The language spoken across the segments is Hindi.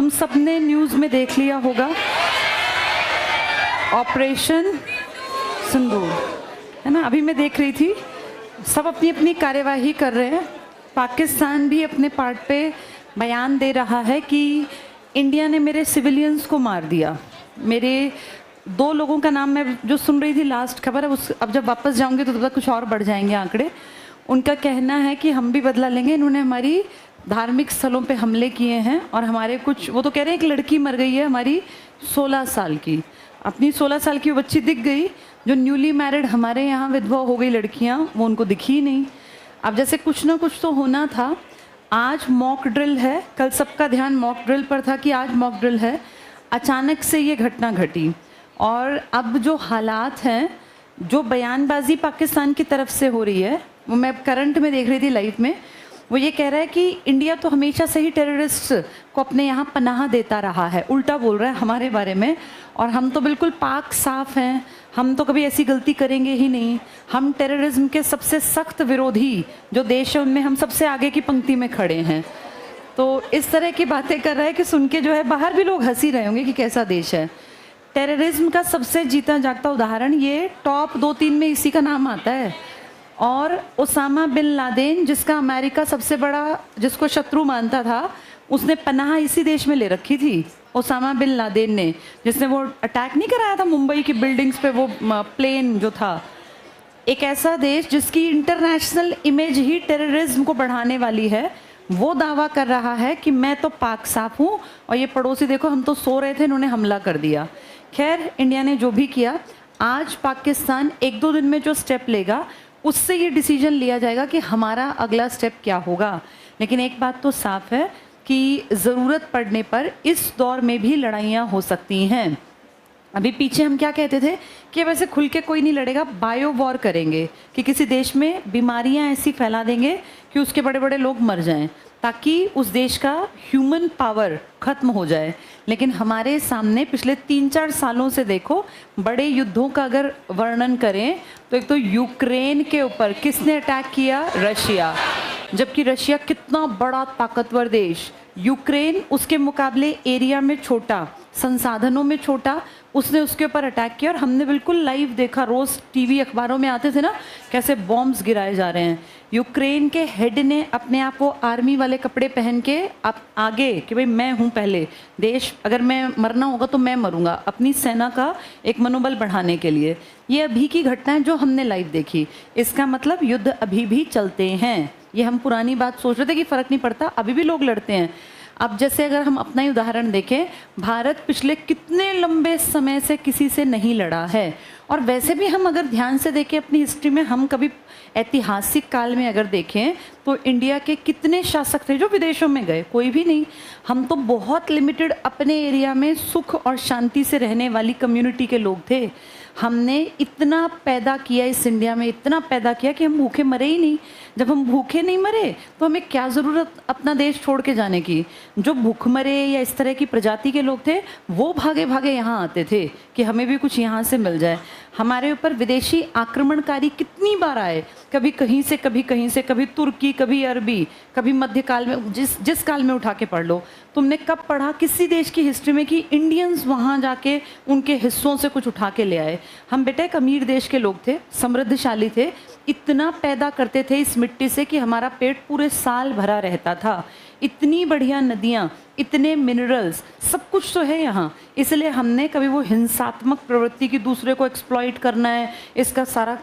तुम सबने न्यूज़ में देख लिया होगा, ऑपरेशन सिंदूर, है ना। अभी मैं देख रही थी, सब अपनी अपनी कार्यवाही कर रहे हैं। पाकिस्तान भी अपने पार्ट पे बयान दे रहा है कि इंडिया ने मेरे सिविलियंस को मार दिया। मेरे 2 लोगों का नाम मैं जो सुन रही थी लास्ट खबर, अब जब वापस जाऊंगी तो तब तक कुछ और बढ़ जाएंगे आंकड़े। उनका कहना है कि हम भी बदला लेंगे, इन्होंने हमारी धार्मिक स्थलों पे हमले किए हैं और हमारे कुछ, वो तो कह रहे हैं एक लड़की मर गई है हमारी 16 साल की, अपनी 16 साल की बच्ची दिख गई। जो न्यूली मैरिड हमारे यहाँ विधवा हो गई लड़कियाँ, वो उनको दिखी ही नहीं। अब जैसे कुछ ना कुछ तो होना था। आज मॉक ड्रिल है, कल सबका ध्यान मॉक ड्रिल पर था कि आज मॉक ड्रिल है, अचानक से ये घटना घटी। और अब जो हालात हैं, जो बयानबाजी पाकिस्तान की तरफ से हो रही है, वो मैं करंट में देख रही थी लाइव में, वो ये कह रहा है कि इंडिया तो हमेशा से ही टेररिस्ट को अपने यहाँ पनाह देता रहा है, उल्टा बोल रहा है हमारे बारे में, और हम तो बिल्कुल पाक साफ हैं, हम तो कभी ऐसी गलती करेंगे ही नहीं, हम टेररिज्म के सबसे सख्त विरोधी जो देश है उनमें हम सबसे आगे की पंक्ति में खड़े हैं। तो इस तरह की बातें कर रहा है कि सुन के जो है बाहर भी लोग हंसी रहे होंगे कि कैसा देश है। टेररिज्म का सबसे जीता जागता उदाहरण ये टॉप 2-3 में इसी का नाम आता है। और ओसामा बिन लादेन, जिसका अमेरिका सबसे बड़ा, जिसको शत्रु मानता था, उसने पनाह इसी देश में ले रखी थी। ओसामा बिन लादेन ने, जिसने वो अटैक नहीं कराया था मुंबई की बिल्डिंग्स पे, वो प्लेन जो था। एक ऐसा देश जिसकी इंटरनेशनल इमेज ही टेररिज्म को बढ़ाने वाली है, वो दावा कर रहा है कि मैं तो पाक साफ हूँ और ये पड़ोसी देखो हम तो सो रहे थे, इन्होंने हमला कर दिया। खैर, इंडिया ने जो भी किया, आज पाकिस्तान 1-2 दिन में जो स्टेप लेगा उससे ये डिसीजन लिया जाएगा कि हमारा अगला स्टेप क्या होगा। लेकिन एक बात तो साफ है कि ज़रूरत पड़ने पर इस दौर में भी लड़ाइयाँ हो सकती हैं। अभी पीछे हम क्या कहते थे कि वैसे खुल के कोई नहीं लड़ेगा, बायो वॉर करेंगे, कि किसी देश में बीमारियां ऐसी फैला देंगे कि उसके बड़े बड़े लोग मर जाएं, ताकि उस देश का ह्यूमन पावर खत्म हो जाए। लेकिन हमारे सामने पिछले 3-4 सालों से देखो, बड़े युद्धों का अगर वर्णन करें तो एक तो यूक्रेन के ऊपर किसने अटैक किया? रशिया। जबकि रशिया कितना बड़ा ताकतवर देश, यूक्रेन उसके मुकाबले एरिया में छोटा, संसाधनों में छोटा, उसने उसके ऊपर अटैक किया और हमने बिल्कुल लाइव देखा। रोज़ टीवी अखबारों में आते थे ना, कैसे बॉम्ब्स गिराए जा रहे हैं। यूक्रेन के हेड ने अपने आप को आर्मी वाले कपड़े पहन के आगे कि भाई मैं हूँ पहले देश, अगर मैं मरना होगा तो मैं मरूंगा, अपनी सेना का एक मनोबल बढ़ाने के लिए। ये अभी की घटना है जो हमने लाइव देखी। इसका मतलब युद्ध अभी भी चलते हैं। ये हम पुरानी बात सोच रहे थे कि फ़र्क नहीं पड़ता, अभी भी लोग लड़ते हैं। अब जैसे अगर हम अपना ही उदाहरण देखें, भारत पिछले कितने लंबे समय से किसी से नहीं लड़ा है। और वैसे भी हम अगर ध्यान से देखें अपनी हिस्ट्री में, हम कभी ऐतिहासिक काल में अगर देखें तो इंडिया के कितने शासक थे जो विदेशों में गए? कोई भी नहीं। हम तो बहुत लिमिटेड अपने एरिया में सुख और शांति से रहने वाली कम्युनिटी के लोग थे। हमने इतना पैदा किया इस इंडिया में, इतना पैदा किया कि हम भूखे मरे ही नहीं। जब हम भूखे नहीं मरे तो हमें क्या ज़रूरत अपना देश छोड़ के जाने की? जो भूखमरे या इस तरह की प्रजाति के लोग थे वो भागे भागे यहाँ आते थे कि हमें भी कुछ यहाँ से मिल जाए। हमारे ऊपर विदेशी आक्रमणकारी कितनी बार आए, कभी कहीं से, कभी कहीं से, कभी तुर्की, कभी अरबी, कभी मध्यकाल में, जिस काल में उठा के पढ़ लो। तुमने कब पढ़ा किसी देश की हिस्ट्री में कि इंडियंस वहाँ जाके उनके हिस्सों से कुछ उठा के ले आए? हम बेटा एक अमीर देश के लोग थे, समृद्धशाली थे, इतना पैदा करते थे इस मिट्टी से कि हमारा पेट पूरे साल भरा रहता था। इतनी बढ़िया नदियाँ, इतने मिनरल्स, सब कुछ तो है यहाँ। इसलिए हमने कभी वो हिंसात्मक प्रवृत्ति की दूसरे को एक्सप्लॉइट करना है, इसका सारा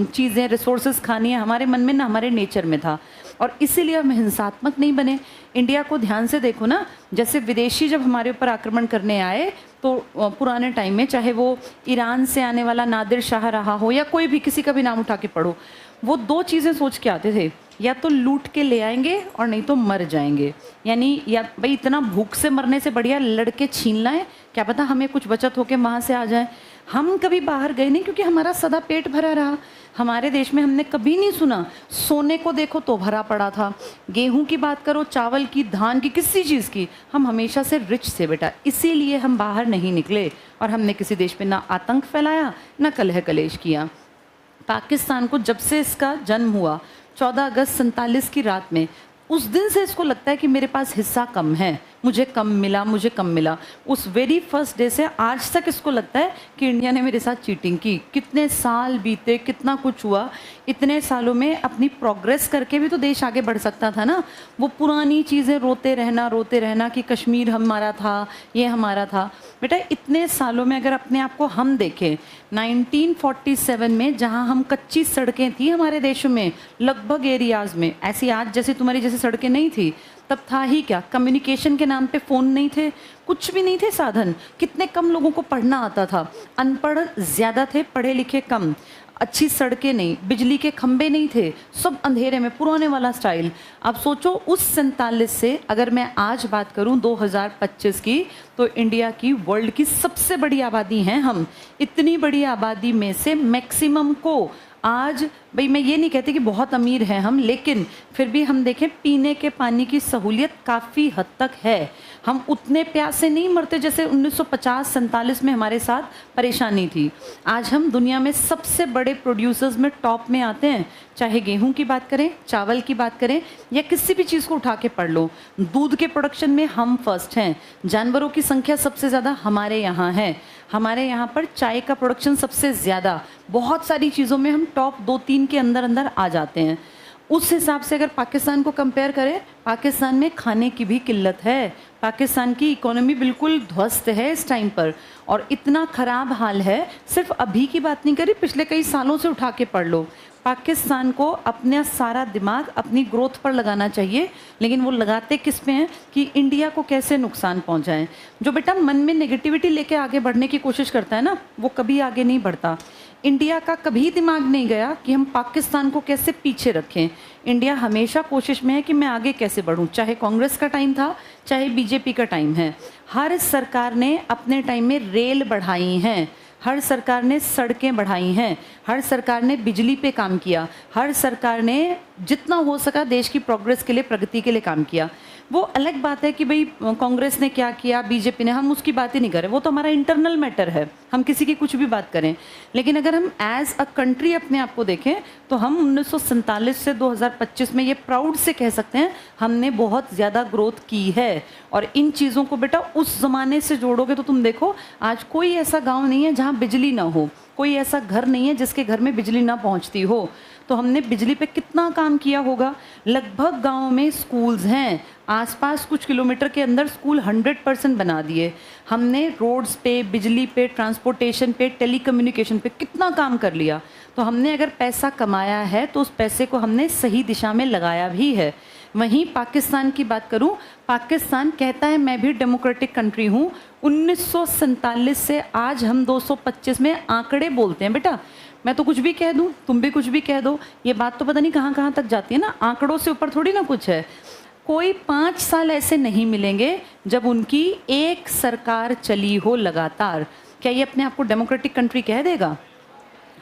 चीज़ें रिसोर्सेज खानी है, हमारे मन में ना, हमारे नेचर में था। और इसीलिए हम हिंसात्मक नहीं बने। इंडिया को ध्यान से देखो ना, जैसे विदेशी जब हमारे ऊपर आक्रमण करने आए तो पुराने टाइम में, चाहे वो ईरान से आने वाला नादिर शाह रहा हो या कोई भी, किसी का भी नाम उठा के पढ़ो, वो 2 चीज़ें सोच के आते थे, या तो लूट के ले आएंगे और नहीं तो मर जाएंगे। यानी या भाई इतना भूख से मरने से बढ़िया लड़के छीन लाएं, क्या पता हमें कुछ बचत होके वहाँ से आ जाए। हम कभी बाहर गए नहीं क्योंकि हमारा सदा पेट भरा रहा। हमारे देश में हमने कभी नहीं सुना सोने को देखो तो भरा पड़ा था, गेहूं की बात करो, चावल की, धान की, किसी चीज़ की, हम हमेशा से रिच थे बेटा। इसीलिए हम बाहर नहीं निकले और हमने किसी देश पे ना आतंक फैलाया ना कलह कलेश किया। पाकिस्तान को जब से इसका जन्म हुआ 14 अगस्त 47 की रात में, उस दिन से इसको लगता है कि मेरे पास हिस्सा कम है, मुझे कम मिला, मुझे कम मिला। उस वेरी फर्स्ट डे से आज तक इसको लगता है कि इंडिया ने मेरे साथ चीटिंग की। कितने साल बीते, कितना कुछ हुआ, इतने सालों में अपनी प्रोग्रेस करके भी तो देश आगे बढ़ सकता था ना। वो पुरानी चीज़ें रोते रहना कि कश्मीर हमारा था, ये हमारा था। बेटा इतने सालों में अगर अपने आप को हम देखें, 1947 में जहाँ हम कच्ची सड़कें थी हमारे देश में लगभग एरियाज़ में, ऐसी आज जैसे तुम्हारी जैसी सड़कें नहीं थी, तब था ही क्या? कम्युनिकेशन के नाम पे फ़ोन नहीं थे, कुछ भी नहीं थे साधन। कितने कम लोगों को पढ़ना आता था, अनपढ़ ज़्यादा थे, पढ़े लिखे कम। अच्छी सड़कें नहीं, बिजली के खंभे नहीं थे, सब अंधेरे में, पुराने वाला स्टाइल। अब सोचो उस 47 से अगर मैं आज बात करूं 2025 की, तो इंडिया की वर्ल्ड की सबसे बड़ी आबादी हैं हम। इतनी बड़ी आबादी में से मैक्सिमम को आज, भाई मैं ये नहीं कहती कि बहुत अमीर हैं हम, लेकिन फिर भी हम देखें पीने के पानी की सहूलियत काफ़ी हद तक है। हम उतने प्यासे नहीं मरते जैसे 1950-47 में हमारे साथ परेशानी थी। आज हम दुनिया में सबसे बड़े प्रोड्यूसर्स में टॉप में आते हैं, चाहे गेहूं की बात करें, चावल की बात करें, या किसी भी चीज़ को उठा के पढ़ लो। दूध के प्रोडक्शन में हम फर्स्ट हैं, जानवरों की संख्या सबसे ज़्यादा हमारे यहाँ है, हमारे यहाँ पर चाय का प्रोडक्शन सबसे ज़्यादा, बहुत सारी चीज़ों में हम टॉप 2-3 के अंदर अंदर आ जाते हैं। उस हिसाब से अगर पाकिस्तान को कंपेयर करें, पाकिस्तान में खाने की भी किल्लत है, पाकिस्तान की इकोनॉमी बिल्कुल ध्वस्त है इस टाइम पर, और इतना ख़राब हाल है। सिर्फ अभी की बात नहीं करी, पिछले कई सालों से उठा के पढ़ लो। पाकिस्तान को अपना सारा दिमाग अपनी ग्रोथ पर लगाना चाहिए, लेकिन वो लगाते किस पे हैं कि इंडिया को कैसे नुकसान पहुंचाएं। जो बेटा मन में नेगेटिविटी लेके आगे बढ़ने की कोशिश करता है ना, वो कभी आगे नहीं बढ़ता। इंडिया का कभी दिमाग नहीं गया कि हम पाकिस्तान को कैसे पीछे रखें। इंडिया हमेशा कोशिश में है कि मैं आगे कैसे बढ़ूं, चाहे कांग्रेस का टाइम था, चाहे बीजेपी का टाइम है। हर सरकार ने अपने टाइम में रेल बढ़ाई हैं, हर सरकार ने सड़कें बढ़ाई हैं, हर सरकार ने बिजली पे काम किया, हर सरकार ने जितना हो सका देश की प्रोग्रेस के लिए, प्रगति के लिए काम किया। वो अलग बात है कि भाई कांग्रेस ने क्या किया, बीजेपी ने, हम उसकी बात ही नहीं करें, वो तो हमारा इंटरनल मैटर है, हम किसी की कुछ भी बात करें। लेकिन अगर हम एज अ कंट्री अपने आप को देखें, तो हम 1947 से 2025 में ये प्राउड से कह सकते हैं हमने बहुत ज़्यादा ग्रोथ की है। और इन चीज़ों को बेटा उस ज़माने से जोड़ोगे तो तुम देखो आज कोई ऐसा गाँव नहीं है जहाँ बिजली ना हो, कोई ऐसा घर नहीं है जिसके घर में बिजली ना पहुंचती हो। तो हमने बिजली पे कितना काम किया होगा। लगभग गाँव में स्कूल्स हैं, आसपास कुछ किलोमीटर के अंदर स्कूल 100% बना दिए हमने। रोड्स पे, बिजली पे, ट्रांसपोर्टेशन पे, टेलीकम्युनिकेशन पे कितना काम कर लिया। तो हमने अगर पैसा कमाया है तो उस पैसे को हमने सही दिशा में लगाया भी है। वहीं पाकिस्तान की बात करूं, पाकिस्तान कहता है मैं भी डेमोक्रेटिक कंट्री हूं। 1947 से आज हम 225 में आंकड़े बोलते हैं बेटा। मैं तो कुछ भी कह दूं, तुम भी कुछ भी कह दो, ये बात तो पता नहीं कहाँ कहाँ तक जाती है ना। आंकड़ों से ऊपर थोड़ी ना कुछ है। कोई 5 साल ऐसे नहीं मिलेंगे जब उनकी एक सरकार चली हो लगातार। क्या ये अपने आप को डेमोक्रेटिक कंट्री कह देगा?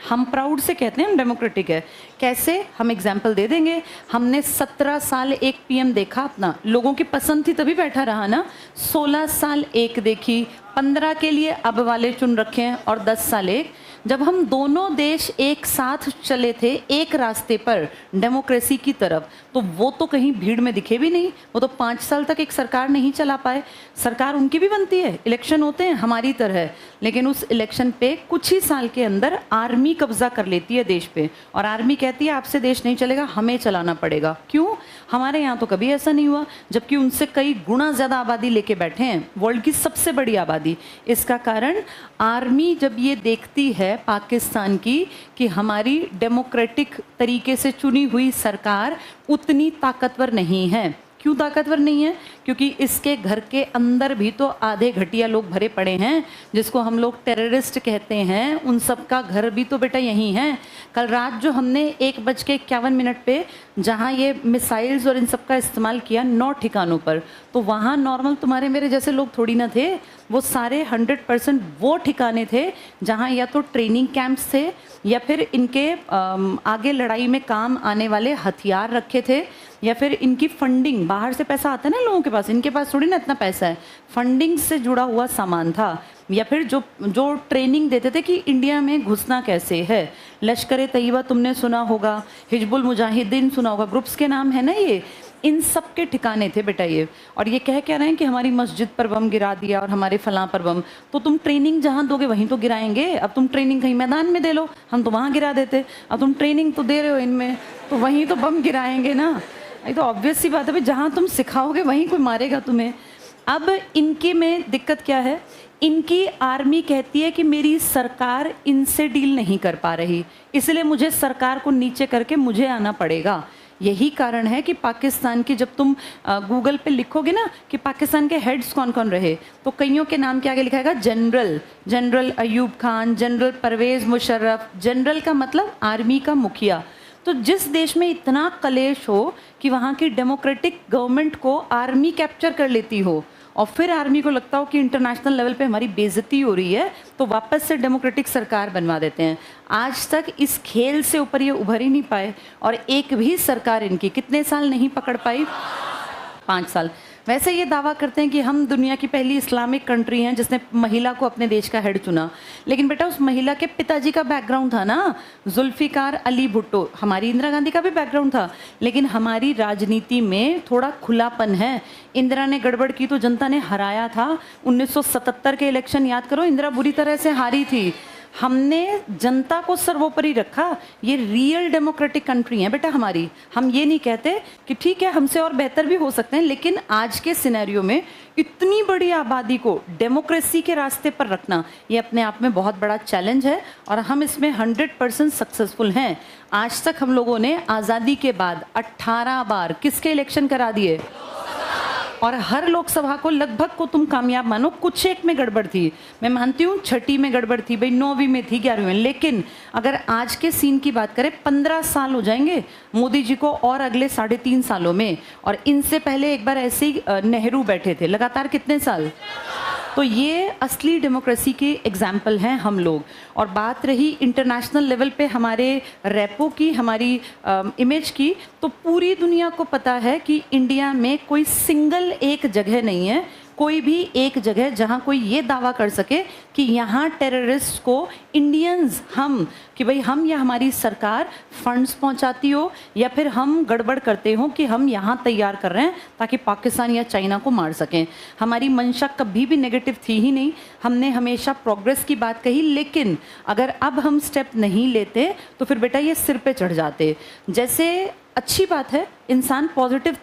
हम प्राउड से कहते हैं हम डेमोक्रेटिक है। कैसे? हम एग्जाम्पल दे देंगे। हमने 17 साल एक पीएम देखा अपना, लोगों की पसंद थी तभी बैठा रहा ना। 16 साल एक देखी, 15 के लिए अब वाले चुन रखे हैं, और 10 साल एक। जब हम दोनों देश एक साथ चले थे एक रास्ते पर डेमोक्रेसी की तरफ, तो वो तो कहीं भीड़ में दिखे भी नहीं। वो तो 5 साल तक एक सरकार नहीं चला पाए। सरकार उनकी भी बनती है, इलेक्शन होते हैं हमारी तरह, लेकिन उस इलेक्शन पे कुछ ही साल के अंदर आर्मी कब्जा कर लेती है देश पे, और आर्मी कहती है आपसे देश नहीं चलेगा, हमें चलाना पड़ेगा। क्यों? हमारे यहाँ तो कभी ऐसा नहीं हुआ, जबकि उनसे कई गुना ज़्यादा आबादी लेके बैठे हैं, वर्ल्ड की सबसे बड़ी आबादी। इसका कारण आर्मी जब ये देखती है पाकिस्तान की कि हमारी डेमोक्रेटिक तरीके से चुनी हुई सरकार उतनी ताकतवर नहीं है। क्यों ताकतवर नहीं है? क्योंकि इसके घर के अंदर भी तो आधे घटिया लोग भरे पड़े हैं, जिसको हम लोग टेररिस्ट कहते हैं। उन सब का घर भी तो बेटा यही है। कल रात जो हमने 1:51 पे जहाँ ये मिसाइल्स और इन सब का इस्तेमाल किया 9 ठिकानों पर, तो वहाँ नॉर्मल तुम्हारे मेरे जैसे लोग थोड़ी ना थे। वो सारे 100% वो ठिकाने थे जहाँ या तो ट्रेनिंग कैंप्स थे, या फिर इनके आगे लड़ाई में काम आने वाले हथियार रखे थे, या फिर इनकी फंडिंग, बाहर से पैसा आता है ना लोगों के पास, इनके पास थोड़ी ना इतना पैसा है, फंडिंग से जुड़ा हुआ सामान था। या फिर जो ट्रेनिंग देते थे कि इंडिया में घुसना कैसे है। लश्कर-ए-तैयबा तुमने सुना होगा, हिजबुल मुजाहिदीन सुना होगा, ग्रुप्स के नाम है ना ये। इन सब के ठिकाने थे बेटा ये। और ये कह रहे हैं कि हमारी मस्जिद पर बम गिरा दिया और हमारे फलां पर बम, तो तुम ट्रेनिंग जहाँ दोगे वहीं तो गिराएंगे। अब तुम ट्रेनिंग कहीं मैदान में दे लो, हम तो वहाँ गिरा देते। अब तुम ट्रेनिंग तो दे रहे हो इनमें, तो वहीं तो बम गिराएंगे ना। ये तो ऑब्वियस सी बात है भाई, जहाँ तुम सिखाओगे वहीं कोई मारेगा तुम्हें। अब इनके में दिक्कत क्या है, इनकी आर्मी कहती है कि मेरी सरकार इनसे डील नहीं कर पा रही, इसलिए मुझे सरकार को नीचे करके मुझे आना पड़ेगा। यही कारण है कि पाकिस्तान की, जब तुम गूगल पे लिखोगे ना कि पाकिस्तान के हेड्स कौन कौन रहे, तो कईयों के नाम के आगे लिखा है general Ayub Khan, general Pervez Musharraf. General का मतलब आर्मी का मुखिया। तो जिस देश में इतना कलेश हो कि वहाँ की डेमोक्रेटिक गवर्नमेंट को आर्मी कैप्चर कर लेती हो और फिर आर्मी को लगता हो कि इंटरनेशनल लेवल पे हमारी बेइज्जती हो रही है, तो वापस से डेमोक्रेटिक सरकार बनवा देते हैं। आज तक इस खेल से ऊपर ये उभर ही नहीं पाए और एक भी सरकार इनकी कितने साल नहीं पकड़ पाई, 5 साल। वैसे ये दावा करते हैं कि हम दुनिया की पहली इस्लामिक कंट्री हैं जिसने महिला को अपने देश का हेड चुना, लेकिन बेटा उस महिला के पिताजी का बैकग्राउंड था ना, जुल्फिकार अली भुट्टो। हमारी इंदिरा गांधी का भी बैकग्राउंड था, लेकिन हमारी राजनीति में थोड़ा खुलापन है। इंदिरा ने गड़बड़ की तो जनता ने हराया था। 1977 के इलेक्शन याद करो, इंदिरा बुरी तरह से हारी थी। हमने जनता को सर्वोपरि रखा। ये रियल डेमोक्रेटिक कंट्री है बेटा हमारी। हम ये नहीं कहते कि ठीक है हमसे और बेहतर भी हो सकते हैं, लेकिन आज के सिनेरियो में इतनी बड़ी आबादी को डेमोक्रेसी के रास्ते पर रखना, ये अपने आप में बहुत बड़ा चैलेंज है और हम इसमें 100% सक्सेसफुल हैं। आज तक हम लोगों ने आज़ादी के बाद 18 बार किसके इलेक्शन करा दिए, और हर लोकसभा को लगभग को तुम कामयाब मानो। कुछ एक में गड़बड़ थी, मैं मानती हूँ, छठी में गड़बड़ थी भाई, 9वीं में थी, 11वीं में, लेकिन अगर आज के सीन की बात करें 15 साल हो जाएंगे मोदी जी को और अगले 3.5 सालों में। और इनसे पहले एक बार ऐसे ही नेहरू बैठे थे, लगातार कितने साल। तो ये असली डेमोक्रेसी के एग्जाम्पल हैं हम लोग। और बात रही इंटरनेशनल लेवल पे हमारे रेपो की, हमारी इमेज की, तो पूरी दुनिया को पता है कि इंडिया में कोई सिंगल एक जगह नहीं है, कोई भी एक जगह जहां कोई ये दावा कर सके कि यहाँ टेररिस्ट को इंडियंस, हम, कि भाई हम या हमारी सरकार फंड्स पहुंचाती हो या फिर हम गड़बड़ करते हो कि हम यहाँ तैयार कर रहे हैं ताकि पाकिस्तान या चाइना को मार सकें। हमारी मंशा कभी भी नेगेटिव थी ही नहीं, हमने हमेशा प्रोग्रेस की बात कही। लेकिन अगर अब हम स्टेप नहीं लेते तो फिर बेटा ये सिर पे चढ़ जाते। जैसे अच्छी बात है इंसान पॉजिटिव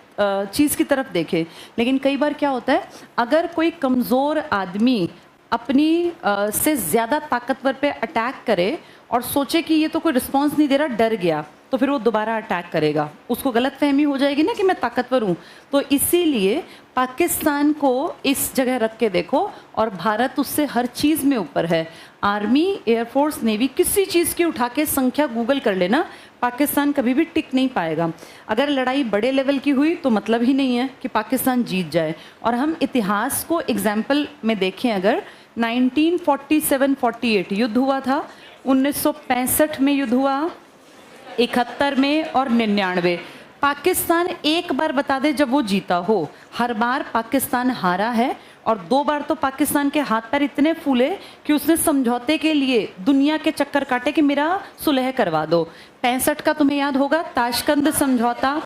चीज़ की तरफ देखे, लेकिन कई बार क्या होता है, अगर कोई कमज़ोर आदमी अपनी से ज़्यादा ताकतवर पे अटैक करे और सोचे कि ये तो कोई रिस्पॉन्स नहीं दे रहा, डर गया, तो फिर वो दोबारा अटैक करेगा, उसको गलतफहमी हो जाएगी ना कि मैं ताकतवर हूँ। तो इसीलिए पाकिस्तान को इस जगह रख के देखो और भारत उससे हर चीज़ में ऊपर है। आर्मी, एयरफोर्स, नेवी, किसी चीज़ की उठा के संख्या गूगल कर लेना, पाकिस्तान कभी भी टिक नहीं पाएगा। अगर लड़ाई बड़े लेवल की हुई तो मतलब ही नहीं है कि पाकिस्तान जीत जाए। और हम इतिहास को एग्जाम्पल में देखें, अगर 1947-48 युद्ध हुआ था, 1965 में युद्ध हुआ, 71 में और 99। पाकिस्तान एक बार बता दे जब वो जीता हो, हर बार पाकिस्तान हारा है। और 2 बार तो पाकिस्तान के हाथ पैर इतने फूले कि उसने समझौते के लिए दुनिया के चक्कर काटे कि मेरा सुलह करवा दो। 65 का तुम्हें याद होगा, ताशकंद समझौता।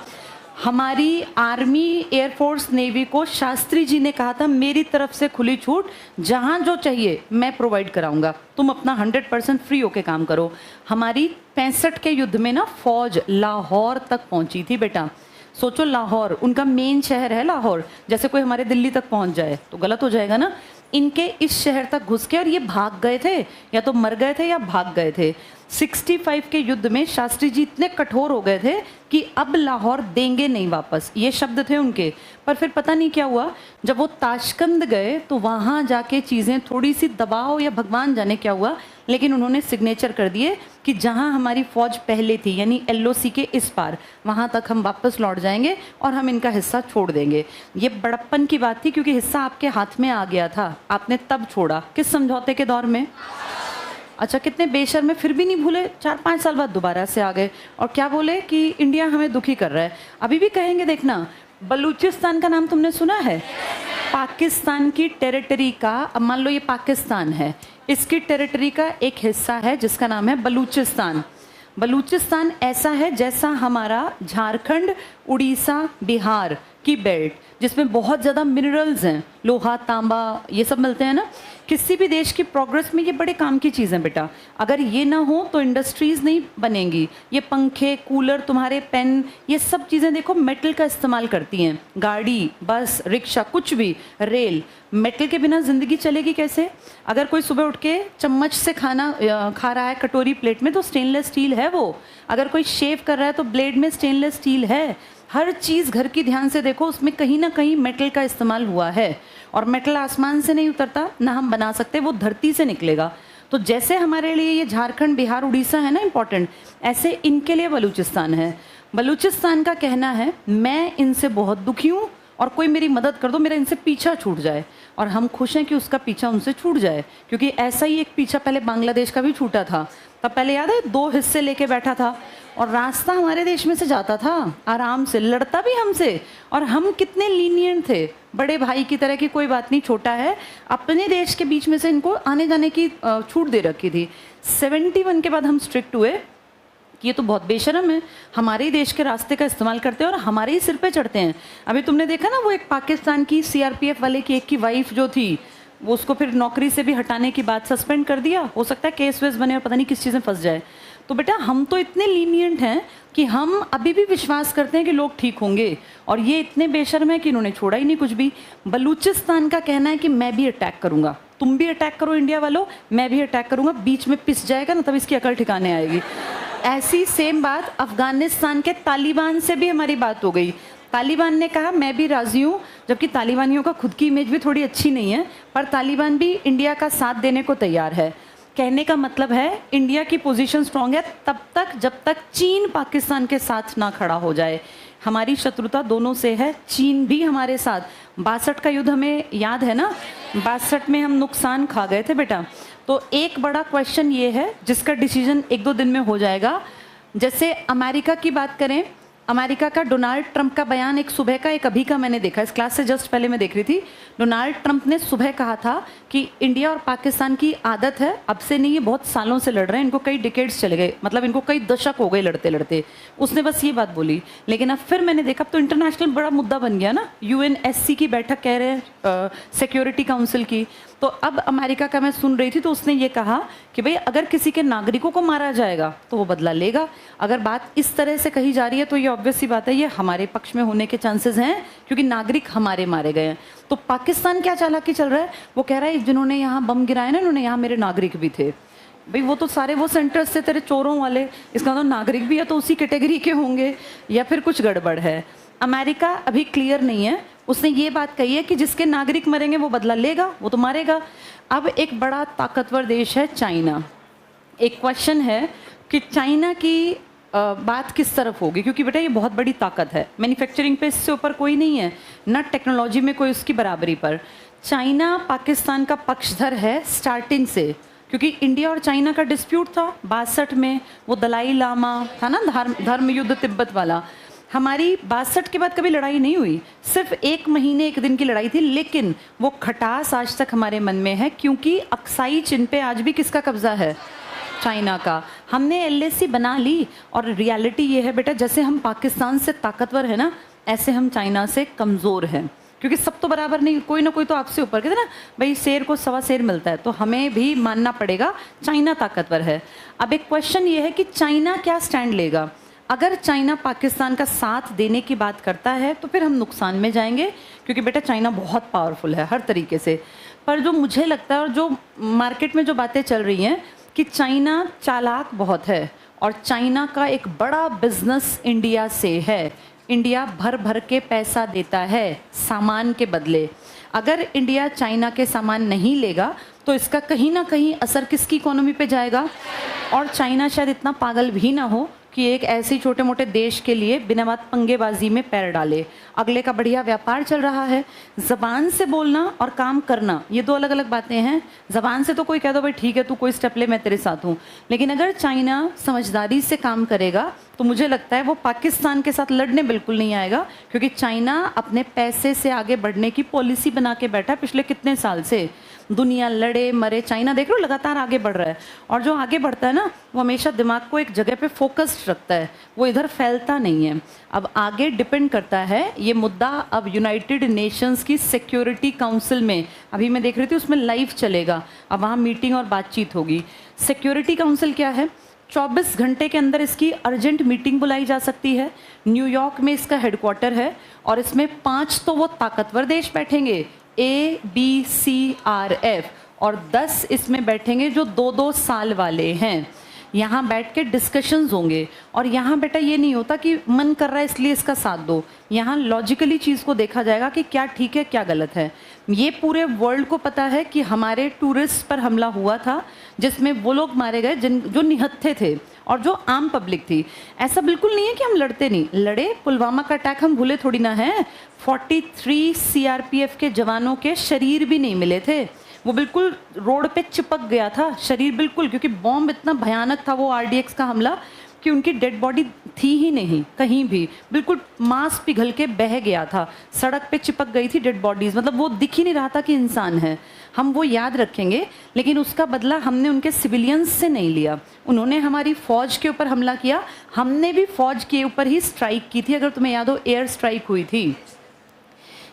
हमारी आर्मी, एयरफोर्स, नेवी को शास्त्री जी ने कहा था मेरी तरफ से खुली छूट, जहाँ जो चाहिए मैं प्रोवाइड कराऊंगा, तुम अपना 100% फ्री होके काम करो। हमारी 65 के युद्ध में ना फौज लाहौर तक पहुंची थी बेटा। सोचो, लाहौर उनका मेन शहर है लाहौर, जैसे कोई हमारे दिल्ली तक पहुंच जाए तो गलत हो जाएगा ना। इनके इस शहर तक घुस के और ये भाग गए थे, या तो मर गए थे या भाग गए थे। 65 के युद्ध में शास्त्री जी इतने कठोर हो गए थे कि अब लाहौर देंगे नहीं वापस, ये शब्द थे उनके। पर फिर पता नहीं क्या हुआ, जब वो ताशकंद गए तो वहाँ जाके चीज़ें थोड़ी सी दबाव या भगवान जाने क्या हुआ, लेकिन उन्होंने सिग्नेचर कर दिए कि जहाँ हमारी फ़ौज पहले थी, यानी LOC के इस पार, वहाँ तक हम वापस लौट जाएंगे और हम इनका हिस्सा छोड़ देंगे। ये बड़प्पन की बात थी क्योंकि हिस्सा आपके हाथ में आ गया था, आपने तब छोड़ा। किस समझौते के दौर में? अच्छा, कितने बेशर्म, फिर भी नहीं भूले, 4-5 साल बाद दोबारा से आ गए और क्या बोले कि इंडिया हमें दुखी कर रहा है। अभी भी कहेंगे, देखना, बलूचिस्तान का नाम तुमने सुना है? पाकिस्तान की टेरिटरी का, अब मान लो ये पाकिस्तान है, इसकी टेरिटरी का एक हिस्सा है जिसका नाम है बलूचिस्तान। बलूचिस्तान ऐसा है जैसा हमारा झारखंड, उड़ीसा, बिहार की बेल्ट, जिसमें बहुत ज़्यादा मिनरल्स हैं, लोहा, तांबा, ये सब मिलते हैं ना। किसी भी देश की प्रोग्रेस में ये बड़े काम की चीज़ है बेटा। अगर ये ना हो तो इंडस्ट्रीज़ नहीं बनेंगी। ये पंखे, कूलर, तुम्हारे पेन, ये सब चीज़ें देखो मेटल का इस्तेमाल करती हैं। गाड़ी, बस, रिक्शा, कुछ भी, रेल, मेटल के बिना ज़िंदगी चलेगी कैसे? अगर कोई सुबह उठ के चम्मच से खाना खा रहा है कटोरी प्लेट में, तो स्टेनलेस स्टील है वो। अगर कोई शेव कर रहा है तो ब्लेड में स्टेनलेस स्टील है। हर चीज़ घर की ध्यान से देखो, उसमें कहीं ना कहीं मेटल का इस्तेमाल हुआ है। और मेटल आसमान से नहीं उतरता, ना हम बना सकते, वो धरती से निकलेगा। तो जैसे हमारे लिए ये झारखंड, बिहार, उड़ीसा है ना इम्पॉर्टेंट, ऐसे इनके लिए बलूचिस्तान है। बलूचिस्तान का कहना है मैं इनसे बहुत दुखी हूँ और कोई मेरी मदद कर दो, मेरा इनसे पीछा छूट जाए। और हम खुश हैं कि उसका पीछा उनसे छूट जाए, क्योंकि ऐसा ही एक पीछा पहले बांग्लादेश का भी छूटा था। तब पहले याद है 2 हिस्से लेके बैठा था और रास्ता हमारे देश में से जाता था आराम से, लड़ता भी हमसे। और हम कितने लीनियंट थे, बड़े भाई की तरह की, कोई बात नहीं, छोटा है, अपने देश के बीच में से इनको आने जाने की छूट दे रखी थी। 71 के बाद हम स्ट्रिक्ट हुए कि ये तो बहुत बेशरम है, हमारे ही देश के रास्ते का इस्तेमाल करते हैं और हमारे ही सिर पे चढ़ते हैं। अभी तुमने देखा ना वो एक पाकिस्तान की सीआरपीएफ वाले की एक की वाइफ जो थी, वो उसको फिर नौकरी से भी हटाने की बात सस्पेंड कर दिया। हो सकता है केस वेस बने और पता नहीं किस चीज़ में फंस जाए। तो बेटा हम तो इतने लीनियंट हैं कि हम अभी भी विश्वास करते हैं कि लोग ठीक होंगे, और ये इतने बेशर्म है कि इन्होंने छोड़ा ही नहीं कुछ भी। बलूचिस्तान का कहना है कि मैं भी अटैक करूंगा, तुम भी अटैक करो इंडिया वालों, मैं भी अटैक करूंगा, बीच में पिस जाएगा ना तब इसकी अकल ठिकाने आएगी। ऐसी सेम बात अफगानिस्तान के तालिबान से भी हमारी बात हो गई। तालिबान ने कहा मैं भी राजी हूँ, जबकि तालिबानियों का खुद की इमेज भी थोड़ी अच्छी नहीं है, पर तालिबान भी इंडिया का साथ देने को तैयार है। कहने का मतलब है इंडिया की पोजीशन स्ट्रांग है तब तक जब तक चीन पाकिस्तान के साथ ना खड़ा हो जाए। हमारी शत्रुता दोनों से है, चीन भी हमारे साथ। 62 का युद्ध हमें याद है ना, 62 में हम नुकसान खा गए थे बेटा। तो एक बड़ा क्वेश्चन ये है जिसका डिसीजन 1-2 दिन में हो जाएगा। जैसे अमेरिका की बात करें, अमेरिका का डोनाल्ड ट्रंप का बयान एक सुबह का एक अभी का मैंने देखा, इस क्लास से जस्ट पहले मैं देख रही थी। डोनाल्ड ट्रंप ने सुबह कहा था कि इंडिया और पाकिस्तान की आदत है, अब से नहीं, ये बहुत सालों से लड़ रहे हैं, इनको कई डिकेड्स चले गए, मतलब इनको कई दशक हो गए लड़ते लड़ते। उसने बस ये बात बोली। लेकिन अब फिर मैंने देखा, अब तो इंटरनेशनल बड़ा मुद्दा बन गया ना, यूएनएससी की बैठक कह रहे हैं, सिक्योरिटी काउंसिल की। तो अब अमेरिका का मैं सुन रही थी, तो उसने ये कहा कि भाई अगर किसी के नागरिकों को मारा जाएगा तो वो बदला लेगा। अगर बात इस तरह से कही जा रही है तो ये ऑब्वियस सी बात है, ये हमारे पक्ष में होने के चांसेस हैं, क्योंकि नागरिक हमारे मारे गए हैं। तो पाकिस्तान क्या चालाकी चल रहा है, वो कह रहा है जिन्होंने यहाँ बम गिराए ना, उन्होंने यहाँ मेरे नागरिक भी थे। भाई वो तो सारे वो सेंटर्स से तेरे चोरों वाले, इसका तो नागरिक भी है तो उसी कैटेगरी के होंगे, या फिर कुछ गड़बड़ है। अमेरिका अभी क्लियर नहीं है, उसने ये बात कही है कि जिसके नागरिक मरेंगे वो बदला लेगा, वो तो मारेगा। अब एक बड़ा ताकतवर देश है चाइना। एक क्वेश्चन है कि चाइना की बात किस तरफ होगी, क्योंकि बेटा ये बहुत बड़ी ताकत है, मैन्युफैक्चरिंग पे इससे ऊपर कोई नहीं है, ना टेक्नोलॉजी में कोई उसकी बराबरी पर। चाइना पाकिस्तान का पक्षधर है स्टार्टिंग से, क्योंकि इंडिया और चाइना का डिस्प्यूट था 62 में, वो दलाई लामा था ना, धर्म युद्ध तिब्बत वाला। हमारी 62 के बाद कभी लड़ाई नहीं हुई, सिर्फ 1 महीने 1 दिन की लड़ाई थी, लेकिन वो खटास आज तक हमारे मन में है, क्योंकि अक्साई चिन पे आज भी किसका कब्जा है, चाइना का। हमने एलएसी बना ली, और रियलिटी ये है बेटा, जैसे हम पाकिस्तान से ताकतवर है ना, ऐसे हम चाइना से कमज़ोर हैं, क्योंकि सब तो बराबर नहीं, कोई ना कोई तो आपसे ऊपर, कहते ना भाई शेर को सवा शेर मिलता है, तो हमें भी मानना पड़ेगा चाइना ताकतवर है। अब एक क्वेश्चन ये है कि चाइना क्या स्टैंड लेगा। अगर चाइना पाकिस्तान का साथ देने की बात करता है तो फिर हम नुकसान में जाएंगे, क्योंकि बेटा चाइना बहुत पावरफुल है हर तरीके से। पर जो मुझे लगता है और जो मार्केट में जो बातें चल रही हैं कि चाइना चालाक बहुत है, और चाइना का एक बड़ा बिजनेस इंडिया से है, इंडिया भर भर के पैसा देता है सामान के बदले। अगर इंडिया चाइना के सामान नहीं लेगा तो इसका कहीं ना कहीं असर किसकी इकोनॉमी पे जाएगा। और चाइना शायद इतना पागल भी ना हो कि एक ऐसे छोटे मोटे देश के लिए बिना बात पंगेबाजी में पैर डाले। अगले का बढ़िया व्यापार चल रहा है। ज़बान से बोलना और काम करना ये 2 अलग अलग बातें हैं। ज़बान से तो कोई कह दो भाई ठीक है तू कोई स्टेप ले मैं तेरे साथ हूँ, लेकिन अगर चाइना समझदारी से काम करेगा तो मुझे लगता है वो पाकिस्तान के साथ लड़ने बिल्कुल नहीं आएगा, क्योंकि चाइना अपने पैसे से आगे बढ़ने की पॉलिसी बना के बैठा है पिछले कितने साल से। दुनिया लड़े मरे, चाइना देख लो लगातार आगे बढ़ रहा है, और जो आगे बढ़ता है ना वो हमेशा दिमाग को एक जगह पे फोकस्ड रखता है, वो इधर फैलता नहीं है। अब आगे डिपेंड करता है ये मुद्दा, अब यूनाइटेड नेशंस की सिक्योरिटी काउंसिल में, अभी मैं देख रही थी उसमें लाइव चलेगा, अब वहाँ मीटिंग और बातचीत होगी। सिक्योरिटी काउंसिल क्या है? 24 घंटे के अंदर इसकी अर्जेंट मीटिंग बुलाई जा सकती है। न्यूयॉर्क में इसका हेडक्वार्टर है, और इसमें 5 तो वो ताकतवर देश बैठेंगे, ABCRF, और 10 इसमें बैठेंगे जो 2-2 साल वाले हैं। यहाँ बैठ के डिस्कशंस होंगे, और यहाँ बेटा ये नहीं होता कि मन कर रहा है इसलिए इसका साथ दो, यहाँ लॉजिकली चीज़ को देखा जाएगा कि क्या ठीक है क्या गलत है। ये पूरे वर्ल्ड को पता है कि हमारे टूरिस्ट पर हमला हुआ था, जिसमें वो लोग मारे गए जो निहत्थे थे और जो आम पब्लिक थी। ऐसा बिल्कुल नहीं है कि हम लड़ते नहीं, लड़े। पुलवामा का अटैक हम भूले थोड़ी ना है। 43 CRPF के जवानों के शरीर भी नहीं मिले थे, वो बिल्कुल रोड पे चिपक गया था शरीर बिल्कुल, क्योंकि बॉम्ब इतना भयानक था वो RDX का हमला कि उनकी डेड बॉडी थी ही नहीं कहीं भी, बिल्कुल मांस पिघल के बह गया था, सड़क पे चिपक गई थी डेड बॉडीज़, मतलब वो दिख ही नहीं रहा था कि इंसान है। हम वो याद रखेंगे, लेकिन उसका बदला हमने उनके सिविलियंस से नहीं लिया। उन्होंने हमारी फ़ौज के ऊपर हमला किया, हमने भी फ़ौज के ऊपर ही स्ट्राइक की थी। अगर तुम्हें याद हो, एयर स्ट्राइक हुई थी।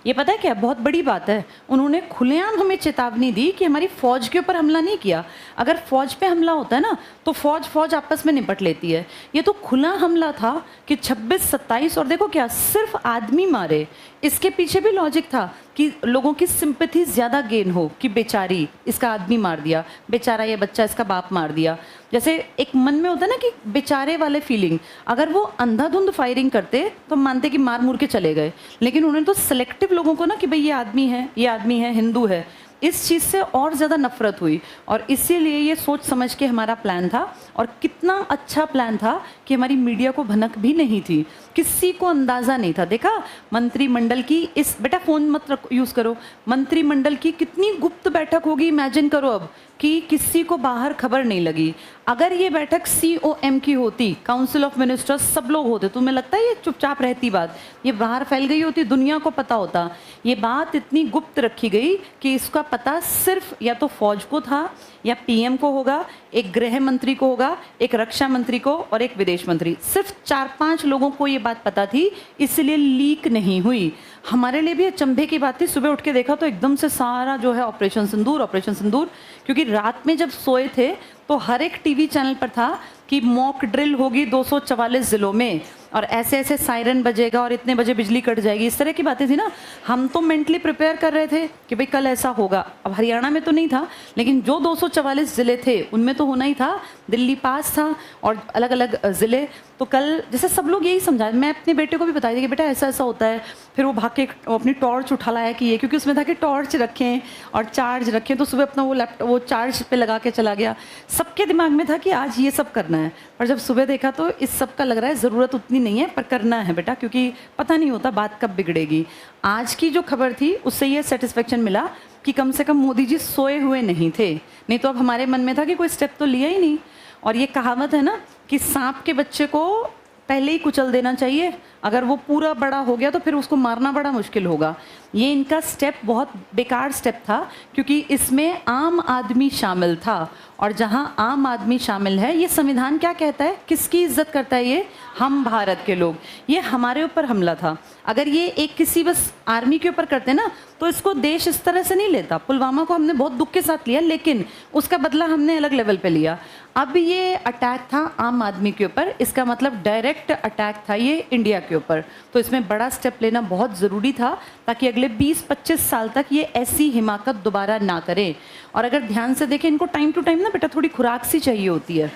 ये पता है क्या बहुत बड़ी बात है, उन्होंने खुलेआम हमें चेतावनी दी कि हमारी फ़ौज के ऊपर हमला नहीं किया। अगर फ़ौज पे हमला होता है ना तो फ़ौज आपस में निपट लेती है। ये तो खुला हमला था कि 26-27, और देखो क्या सिर्फ आदमी मारे, इसके पीछे भी लॉजिक था कि लोगों की सिंपैथी ज़्यादा गेन हो कि बेचारी इसका आदमी मार दिया, बेचारा ये बच्चा इसका बाप मार दिया। जैसे एक मन में होता है ना कि बेचारे वाले फीलिंग, अगर वो अंधाधुंध फायरिंग करते तो मानते कि मार मुर के चले गए, लेकिन उन्होंने तो सिलेक्टिव लोगों को ना कि भाई ये आदमी है, ये आदमी है, हिंदू है, इस चीज़ से और ज़्यादा नफरत हुई। और इसीलिए ये सोच समझ के हमारा प्लान था, और कितना अच्छा प्लान था कि हमारी मीडिया को भनक भी नहीं थी, किसी को अंदाज़ा नहीं था। देखा मंत्रिमंडल की इस, बेटा फ़ोन मत यूज़ करो, मंत्रिमंडल की कितनी गुप्त बैठक होगी, इमेजिन करो अब, कि किसी को बाहर खबर नहीं लगी। अगर ये बैठक COM की होती, काउंसिल ऑफ मिनिस्टर्स, सब लोग होते, तो तुम्हें लगता है ये चुपचाप रहती बात, ये बाहर फैल गई होती, दुनिया को पता होता। ये बात इतनी गुप्त रखी गई कि इसका पता सिर्फ या तो फौज को था, या PM को होगा, एक गृह मंत्री को होगा, एक रक्षा मंत्री को, और एक विदेश मंत्री। सिर्फ 4-5 लोगों को ये बात पता थी, इसलिए लीक नहीं हुई। हमारे लिए भी अचंभे की बात थी, सुबह उठ के देखा तो एकदम से सारा जो है ऑपरेशन सिंदूर, क्योंकि रात में जब सोए थे तो हर एक टीवी चैनल पर था कि मॉक ड्रिल होगी 244 ज़िलों में, और ऐसे ऐसे सायरन बजेगा और इतने बजे बिजली कट जाएगी, इस तरह की बातें थी ना। हम तो मेंटली प्रिपेयर कर रहे थे कि भाई कल ऐसा होगा। अब हरियाणा में तो नहीं था, लेकिन जो 244 ज़िले थे उनमें तो होना ही था, दिल्ली पास था और अलग अलग ज़िले। तो कल जैसे सब लोग यही समझा, मैं अपने बेटे को भी बताई थी कि बेटा ऐसा ऐसा होता है। फिर वो भाग के अपनी टॉर्च उठा लाया कि ये, क्योंकि उसमें था कि टॉर्च रखें और चार्ज रखें, तो सुबह अपना वो लैपटॉप वो चार्ज पे लगा के चला गया। सबके दिमाग में था कि आज ये सब करना है, पर जब सुबह देखा तो इस सब का लग रहा है ज़रूरत उतनी नहीं है, पर करना है बेटा, क्योंकि पता नहीं होता बात कब बिगड़ेगी। आज की जो खबर थी उससे ये सेटिस्फेक्शन मिला कि कम से कम मोदी जी सोए हुए नहीं थे, नहीं तो अब हमारे मन में था कि कोई स्टेप तो लिया ही नहीं। और ये कहावत है ना कि सांप के बच्चे को पहले ही कुचल देना चाहिए, अगर वो पूरा बड़ा हो गया तो फिर उसको मारना बड़ा मुश्किल होगा। ये इनका स्टेप बहुत बेकार स्टेप था, क्योंकि इसमें आम आदमी शामिल था, और जहाँ आम आदमी शामिल है, ये संविधान क्या कहता है, किसकी इज्जत करता है ये, हम भारत के लोग। ये हमारे ऊपर हमला था। अगर ये एक किसी बस आर्मी के ऊपर करते ना तो इसको देश इस तरह से नहीं लेता। पुलवामा को हमने बहुत दुख के साथ लिया, लेकिन उसका बदला हमने अलग लेवल पे लिया। अब ये अटैक था आम आदमी के ऊपर, इसका मतलब डायरेक्ट अटैक था ये इंडिया के ऊपर। तो इसमें बड़ा स्टेप लेना बहुत ज़रूरी था, ताकि अगले 20-25 साल तक ये ऐसी हिमाकत दोबारा ना करें। और अगर ध्यान से देखें, इनको टाइम टू टाइम ना बेटा थोड़ी खुराक सी चाहिए होती है,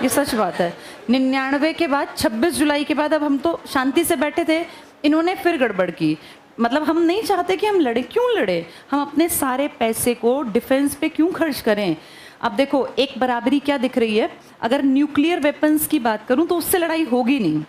ये सच बात है। 99 के बाद, 26 जुलाई के बाद, अब हम तो शांति से बैठे थे, इन्होंने फिर गड़बड़ की। मतलब हम नहीं चाहते कि हम लड़े, क्यों लड़े, हम अपने सारे पैसे को डिफेंस पे क्यों खर्च करें। अब देखो एक बराबरी क्या दिख रही है, अगर न्यूक्लियर वेपन्स की बात करूं तो उससे लड़ाई होगी नहीं,